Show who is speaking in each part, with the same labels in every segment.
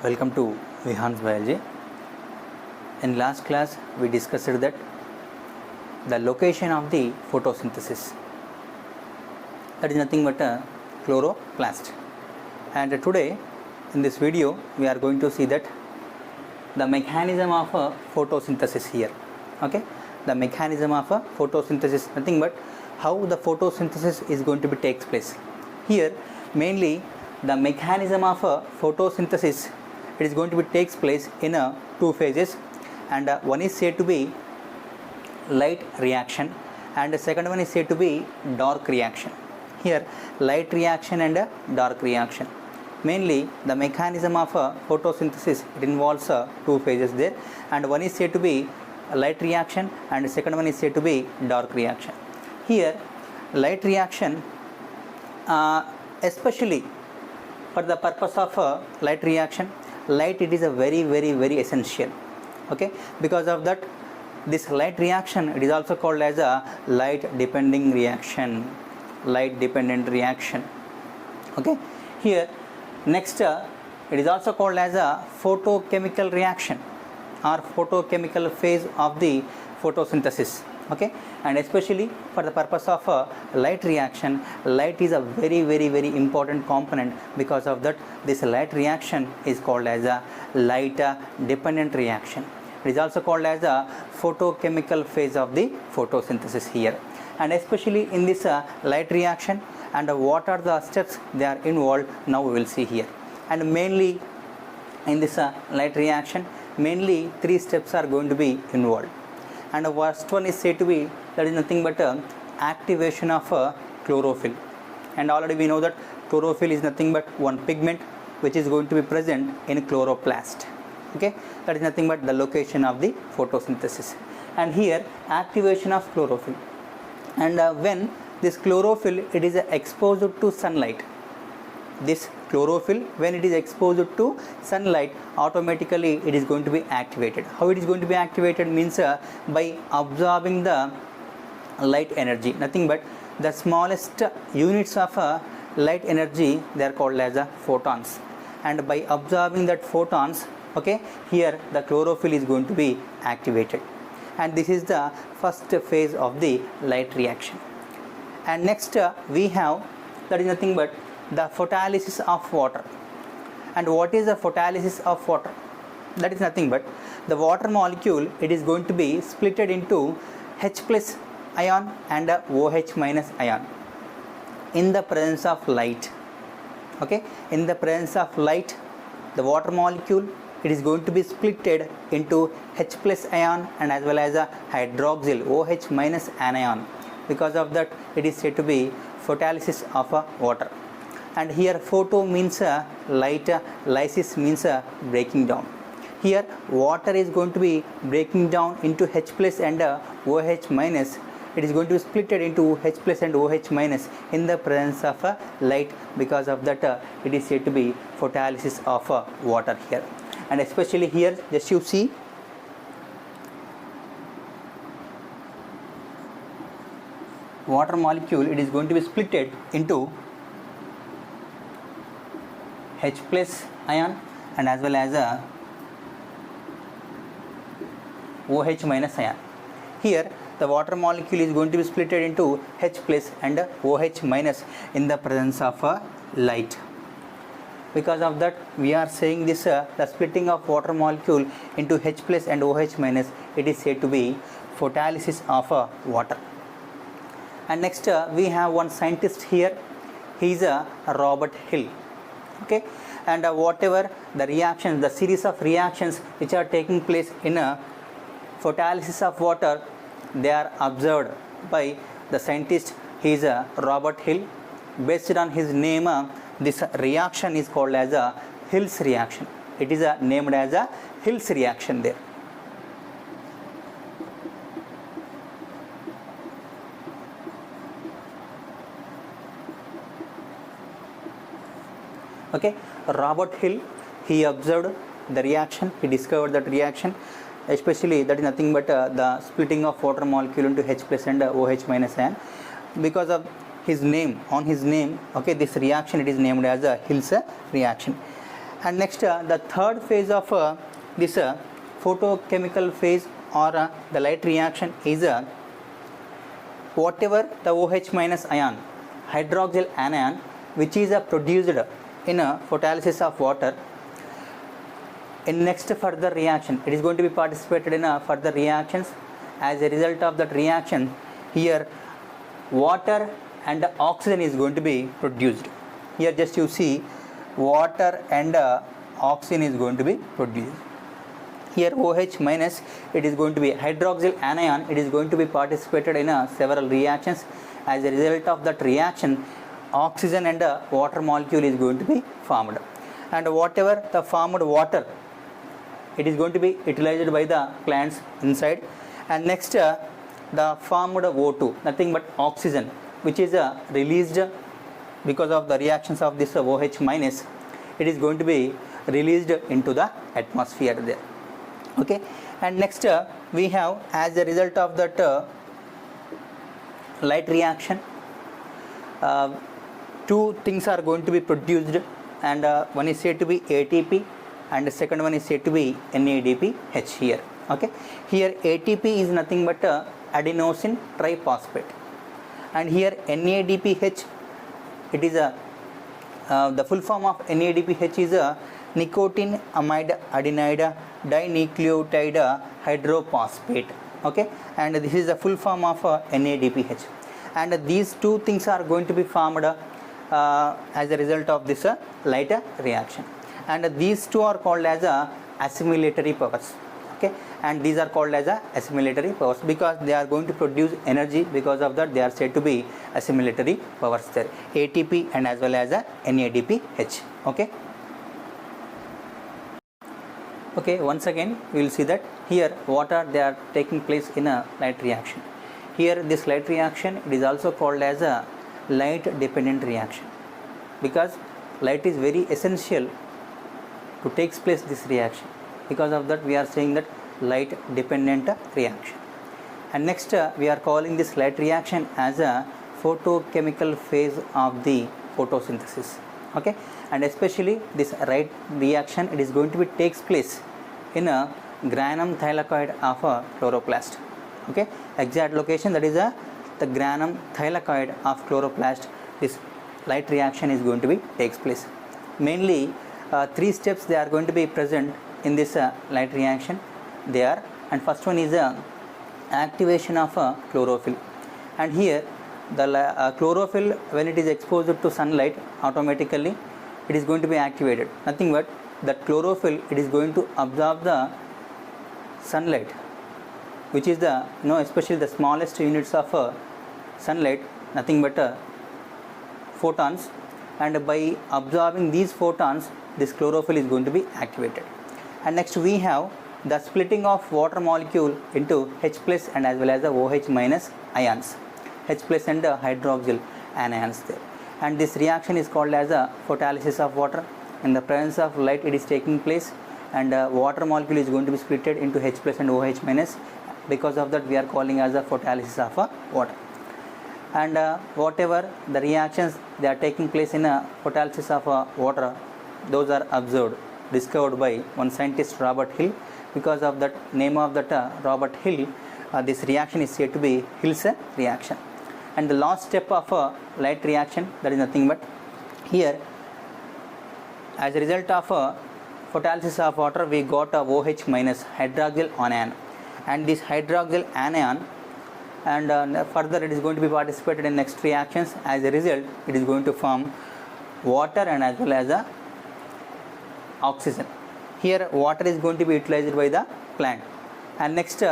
Speaker 1: Welcome to Vihan's Biology. In last class we discussed that the location of the photosynthesis, that is nothing but a chloroplast, and today in this video we are going to see that the mechanism of a photosynthesis here. Okay, the mechanism of a photosynthesis, nothing but how the photosynthesis is going to be takes place here. Mainly the mechanism of a photosynthesis, it is going to be takes place in two phases, and one is said to be light reaction and the second one is said to be dark reaction. Here light reaction and dark reaction. Mainly the mechanism of photosynthesis, it involves two phases there, and one is said to be light reaction and the second one is said to be dark reaction. Here light reaction, especially for the purpose of light reaction, light it is a very essential. Okay, because of that this light reaction, it is also called as a light dependent reaction. Okay, here next it is also called as a photochemical reaction or photochemical phase of the photosynthesis. Okay, and especially for the purpose of light reaction, light is a very important component. Because of that this light reaction is called as a light dependent reaction. It is also called as a photochemical phase of the photosynthesis here. And especially in this light reaction, and what are the steps they are involved, now we will see here. And mainly in this light reaction, mainly three steps are going to be involved. And the first one is said to be, that is nothing but activation of chlorophyll. And already we know that chlorophyll is nothing but one pigment which is going to be present in chloroplast. Okay, that is nothing but the location of the photosynthesis. And here activation of chlorophyll, and when this chlorophyll it is exposed to sunlight, this chlorophyll when it is exposed to sunlight, automatically it is going to be activated. How it is going to be activated means by absorbing the light energy, nothing but the smallest units of light energy, they are called as photons, and by absorbing that photons, okay, here the chlorophyll is going to be activated, and this is the first phase of the light reaction. And next we have, that is nothing but the photolysis of water. And what is the photolysis of water? That is nothing but the water molecule, it is going to be splitted into H plus ion and OH minus ion in the presence of light. Okay, in the presence of light, the water molecule, it is going to be splitted into H plus ion and as well as a hydroxyl OH minus anion. Because of that it is said to be photolysis of water. And here photo means light, lysis means breaking down. Here water is going to be breaking down into H plus and OH minus. It is going to be split into H plus and OH minus in the presence of light. Because of that it is said to be photolysis of water here. And especially here, just you see, water molecule, it is going to be splitted into H plus ion and as well as OH minus ion. Here the water molecule is going to be splitted into H plus and OH minus in the presence of light. Because of that we are saying this the splitting of water molecule into H plus and OH minus, it is said to be photolysis of water. And next we have one scientist here, he is Robert Hill. Okay, and whatever the reactions, the series of reactions which are taking place in photolysis of water, they are observed by the scientist, he is Robert Hill. Based on his name, this reaction is called as a Hill's reaction. It is named as a Hill's reaction there. Okay, Robert Hill, he observed the reaction, he discovered that reaction, especially that is nothing but the splitting of water molecule into H plus and OH minus ion. Because of his name, on his name, okay, this reaction it is named as a Hill's reaction. And next the third phase of this photochemical phase or the light reaction is whatever the OH minus ion, hydroxyl anion, which is produced in photolysis of water. In next further reaction, it is going to be participated in further reactions. As a result of that reaction, here water and oxygen is going to be produced. Here just you see water and oxygen is going to be produced. Here OH minus, it is going to be hydroxyl anion, it is going to be participated in several reactions. As a result of that reaction, oxygen and water molecule is going to be formed, and whatever the formed water, it is going to be utilized by the plants inside. And next the formed O2, nothing but oxygen, which is released because of the reactions of this OH minus, it is going to be released into the atmosphere there. Okay, and next we have, as a result of that light reaction, two things are going to be produced, and one is said to be ATP and the second one is said to be NADPH here. Okay, here ATP is nothing but adenosine triphosphate, and here NADPH, it is the full form of NADPH is nicotine amide adenide dinucleotide hydrophosphate. Okay, and this is the full form of NADPH, and these two things are going to be formed as a result of this light reaction, and these two are called as assimilatory powers. Okay, and these are called as assimilatory powers because they are going to produce energy. Because of that, they are said to be assimilatory powers there, ATP and as well as NADPH. Okay. Okay, once again we will see that here what are they are taking place in a light reaction. Here this light reaction, it is also called as a light dependent reaction because light is very essential to take place this reaction. Because of that, we are saying that light dependent reaction. And next we are calling this light reaction as a photochemical phase of the photosynthesis. Okay, and especially this light reaction, it is going to be takes place in a granum thylakoid of a chloroplast. Okay, exact location, that is the granum thylakoid of chloroplast. This light reaction is going to be takes place. Mainly three steps they are going to be present in this light reaction. They are, and first one is activation of chlorophyll, and here the chlorophyll, when it is exposed to sunlight, automatically it is going to be activated. Nothing but that chlorophyll, it is going to absorb the sunlight, which is the especially the smallest units of sunlight, nothing but photons, and by absorbing these photons, this chlorophyll is going to be activated. And next we have the splitting of water molecule into H plus and as well as the OH minus ions, H plus and hydroxyl anions there. And this reaction is called as a photolysis of water. In the presence of light, it is taking place, and water molecule is going to be splitted into H plus and OH minus. Because of that, we are calling as a photolysis of water. And whatever the reactions they are taking place in a photolysis of water, those are observed, discovered by one scientist, Robert Hill. Because of that name of that Robert Hill, this reaction is said to be Hill's reaction. And the last step of a light reaction, that is nothing but here, as a result of photolysis of water, we got a OH minus hydroxyl anion, and this hydroxyl anion, and further it is going to be participated in next reactions. As a result, it is going to form water and as well as oxygen. Here water is going to be utilized by the plant, and next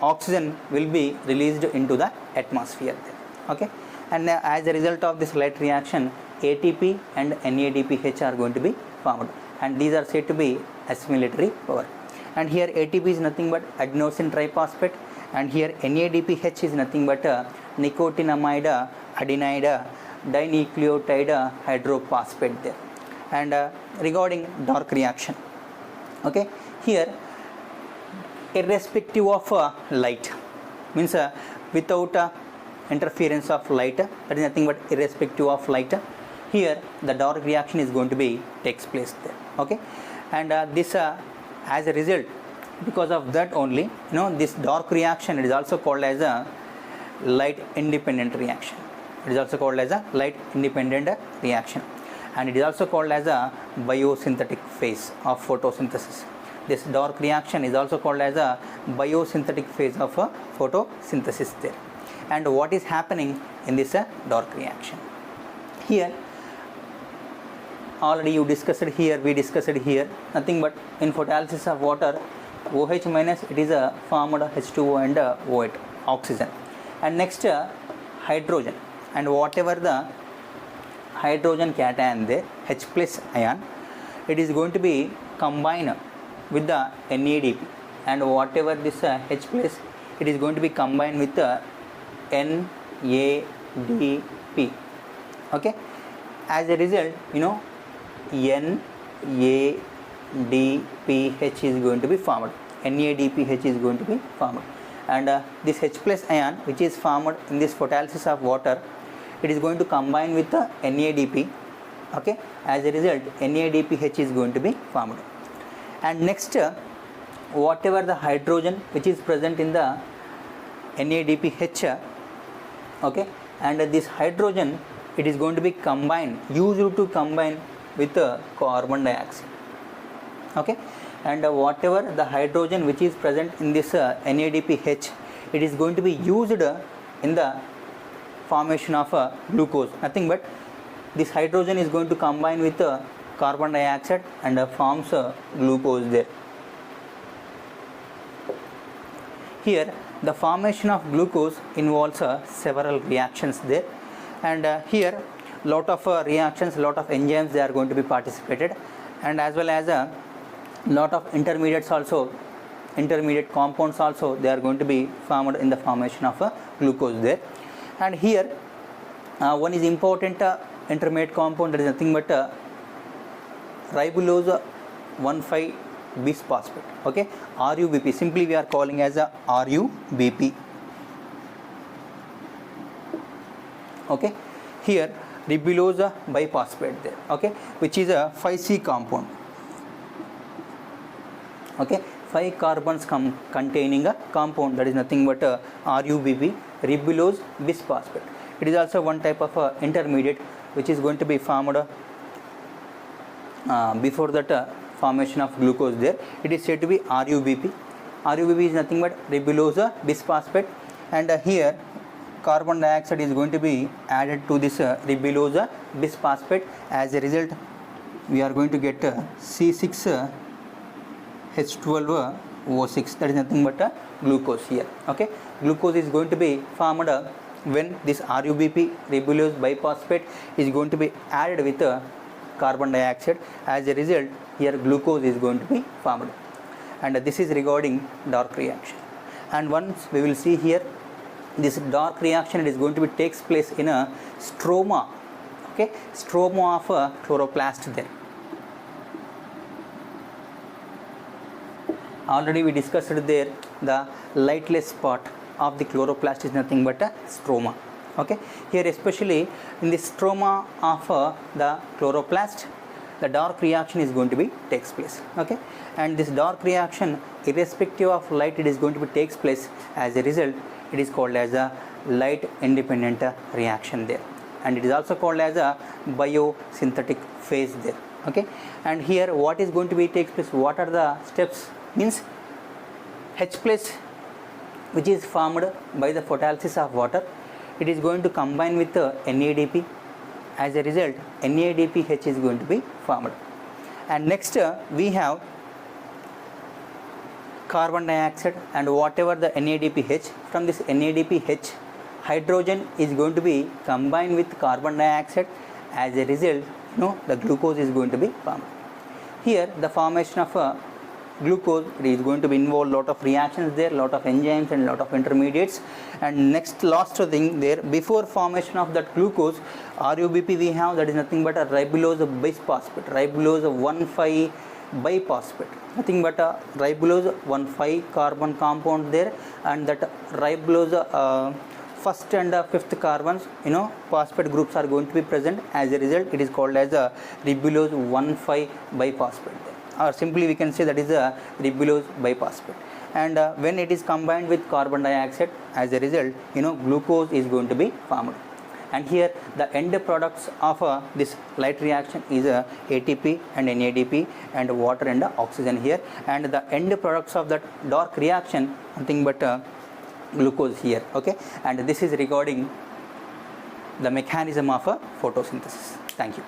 Speaker 1: oxygen will be released into the atmosphere there. Okay, and as a result of this light reaction, ATP and NADPH are going to be formed, and these are said to be assimilatory power. And here ATP is nothing but adenosine triphosphate, and here NADPH is nothing but nicotinamide adenide dinucleotide hydrophosphate there. And regarding dark reaction, okay, here irrespective of light, means without interference of light, that is nothing but irrespective of light, here the dark reaction is going to be takes place there. okay, and this as a result, because of that only, this dark reaction, it is also called as a light independent reaction. It is also called as a light independent reaction, and it is also called as a biosynthetic phase of photosynthesis. This dark reaction is also called as a biosynthetic phase of photosynthesis there. And what is happening in this dark reaction? Here already you discussed here, we discussed here, nothing but in photolysis of water, OH minus, it is a formed H2O and OH, oxygen, and next hydrogen, and whatever the hydrogen cation there, H plus ion, it is going to be combined with the NADP, and whatever this H plus, it is going to be combined with the NADP, okay. As a result, NADPH is going to be formed. NADPH is going to be formed, and this H plus ion, which is formed in this photolysis of water, it is going to combine with the NADP, okay. As a result, NADPH is going to be formed, and next whatever the hydrogen which is present in the NADPH, okay, and this hydrogen, it is going to be combined, used to combine with carbon dioxide, okay, and whatever the hydrogen which is present in this NADPH, it is going to be used in the formation of glucose, nothing but this hydrogen is going to combine with carbon dioxide and forms glucose there. Here the formation of glucose involves several reactions there, and here lot of reactions, lot of enzymes, they are going to be participated, and as well as a lot of intermediates also, intermediate compounds also, they are going to be formed in the formation of glucose there. And here one is important intermediate compound, that is nothing but ribulose 1,5 bisphosphate, okay, RUBP, simply we are calling as a RUBP, okay. Here ribulose biphosphate there, okay, which is a 5C compound, okay, 5 carbons containing a compound, that is nothing but RUBP, ribulose bisphosphate. It is also one type of intermediate which is going to be formed before that formation of glucose there. It is said to be RUBP. RUBP is nothing but ribulose bisphosphate, and here carbon dioxide is going to be added to this ribulose bisphosphate. As a result, we are going to get C6H12O6, that is nothing but glucose here, okay. Glucose is going to be formed when this RUBP, ribulose biphosphate, is going to be added with carbon dioxide. As a result, here glucose is going to be formed, and this is regarding dark reaction. And once we will see here, this dark reaction, it is going to be takes place in a stroma, okay, stroma of a chloroplast there. Already we discussed there, the lightless part of the chloroplast is nothing but a stroma, okay. Here especially in the stroma of the chloroplast, the dark reaction is going to be takes place, okay. And this dark reaction, irrespective of light, it is going to be takes place. As a result, it is called as a light independent reaction there, and it is also called as a biosynthetic phase there, okay. And here what is going to be takes place, what are the steps, means H plus, which is formed by the photolysis of water, it is going to combine with NADP. As a result, NADPH is going to be formed, and next we have carbon dioxide, and whatever the NADPH, from this NADPH, hydrogen is going to be combined with carbon dioxide. As a result, the glucose is going to be formed. Here the formation of glucose, it is going to be involve lot of reactions there, lot of enzymes and lot of intermediates. And next last thing there, before formation of that glucose, RUBP we have, that is nothing but a ribulose bisphosphate, ribulose 1,5 biphosphate, nothing but a ribulose 1,5 carbon compound there, and that ribulose first and fifth carbons, phosphate groups are going to be present. As a result, it is called as a ribulose 1,5 biphosphate, or simply we can say that is a ribulose biphosphate. And when it is combined with carbon dioxide, as a result, glucose is going to be formed. And here the end products of this light reaction is ATP and NADP and water and oxygen here, and the end products of that dark reaction nothing but glucose here. Okay, and this is regarding the mechanism of photosynthesis. Thank you.